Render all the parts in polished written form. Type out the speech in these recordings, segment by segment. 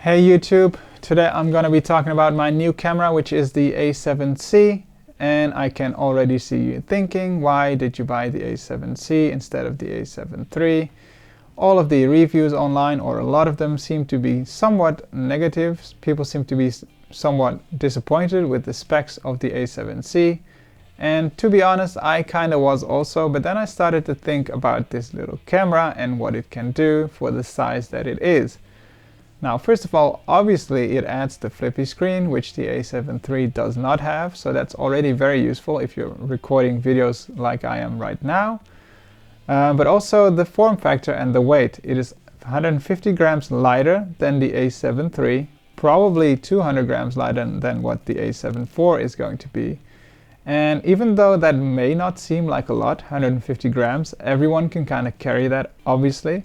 Hey YouTube, today I'm going to be talking about my new camera, which is the A7C, and I can already see you thinking, why did you buy the A7C instead of the A7 III? All of the reviews online, or a lot of them, seem to be somewhat negative. People seem to be somewhat disappointed with the specs of the A7C, and to be honest, I kinda was also, but then I started to think about this little camera and what it can do for the size that it is. Now, first of all, obviously it adds the flippy screen, which the A7 III does not have, so that's already very useful if you're recording videos like I am right now. But also the form factor and the weight. It is 150 grams lighter than the A7 III, probably 200 grams lighter than what the A7 IV is going to be. And even though that may not seem like a lot, 150 grams, everyone can kind of carry that, obviously.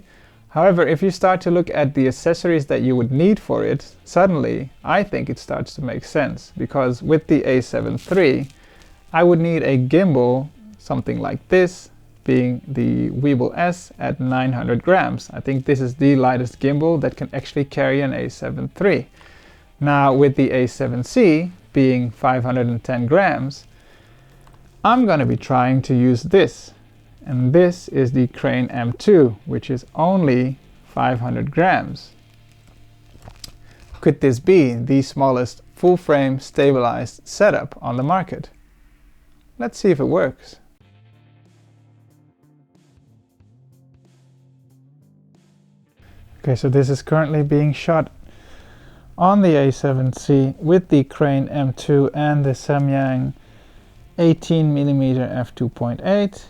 However, if you start to look at the accessories that you would need for it, suddenly I think it starts to make sense, because with the A7 III, I would need a gimbal, something like this, being the Weebill S at 900 grams. I think this is the lightest gimbal that can actually carry an A7 III. Now with the A7C being 510 grams, I'm going to be trying to use this. And this is the Crane M2, which is only 500 grams. Could this be the smallest full-frame stabilized setup on the market? Let's see if it works. Okay, so this is currently being shot on the A7C with the Crane M2 and the Samyang 18mm F2.8.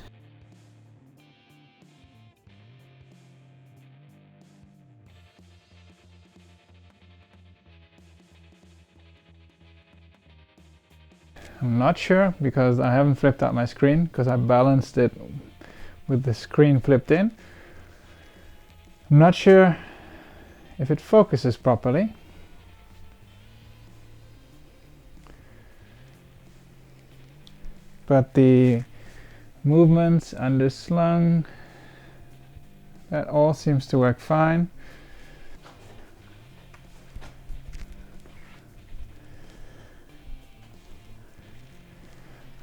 I'm not sure, because I haven't flipped out my screen, because I balanced it with the screen flipped in. I'm not sure if it focuses properly. But the movements underslung, that all seems to work fine.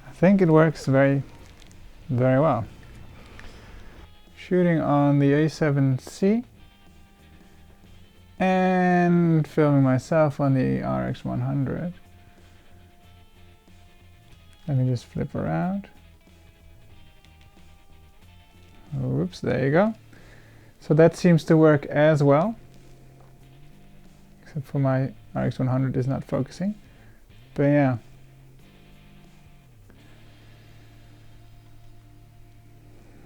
I think it works very well. Shooting on the A7C and filming myself on the RX100. Let me just flip around. Oops, there you go. So that seems to work as well, except for my RX100 is not focusing. But yeah.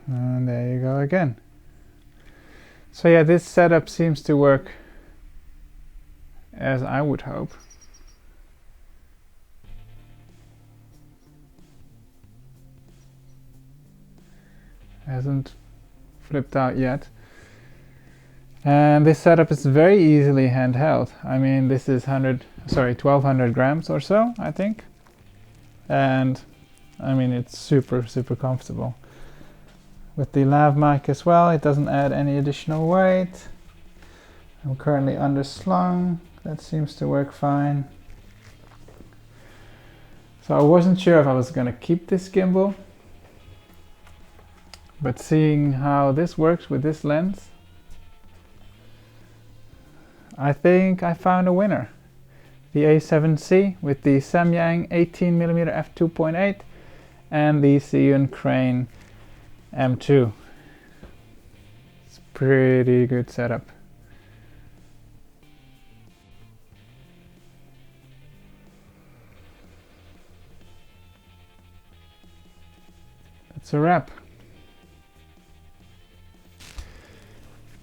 And there you go again. So yeah, this setup seems to work as I would hope. Hasn't flipped out yet. And this setup is very easily handheld. I mean, this is 1200 grams or so, I think. And I mean, it's super comfortable. With the lav mic as well, it doesn't add any additional weight. I'm currently underslung. That seems to work fine. So I wasn't sure if I was going to keep this gimbal, but seeing how this works with this lens, I think I found a winner. The A7C with the Samyang 18mm f2.8 and the Zhiyun Crane M2. It's pretty good setup. That's a wrap.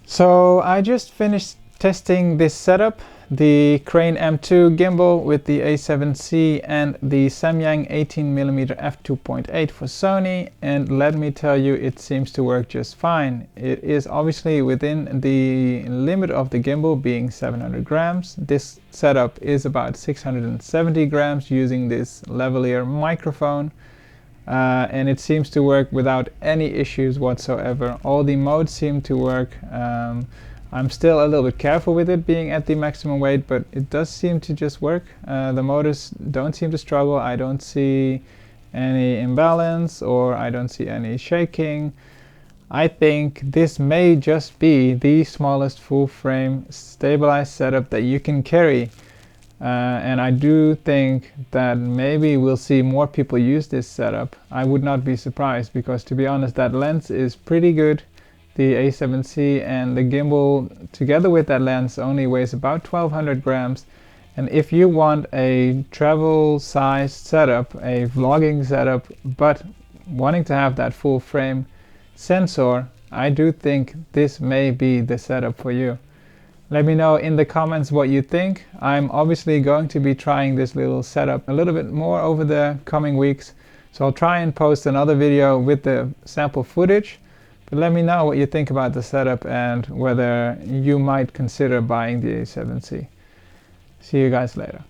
So I just finished testing this setup, the Crane M2 gimbal with the A7C and the Samyang 18mm f2.8 for Sony, and let me tell you, it seems to work just fine. It is obviously within the limit of the gimbal being 700 grams. This setup is about 670 grams using this lavalier microphone. And it seems to work without any issues whatsoever. All the modes seem to work. I'm still a little bit careful with it being at the maximum weight, but it does seem to just work. The motors don't seem to struggle. I don't see any imbalance, or I don't see any shaking. I think this may just be the smallest full frame stabilized setup that you can carry. And I do think that maybe we'll see more people use this setup. I would not be surprised, because to be honest, that lens is pretty good. The A7C and the gimbal together with that lens only weighs about 1200 grams. And if you want a travel sized setup, a vlogging setup, but wanting to have that full frame sensor, I do think this may be the setup for you. Let me know in the comments what you think. I'm obviously going to be trying this little setup a little bit more over the coming weeks. So I'll try and post another video with the sample footage. But let me know what you think about the setup and whether you might consider buying the A7C. See you guys later.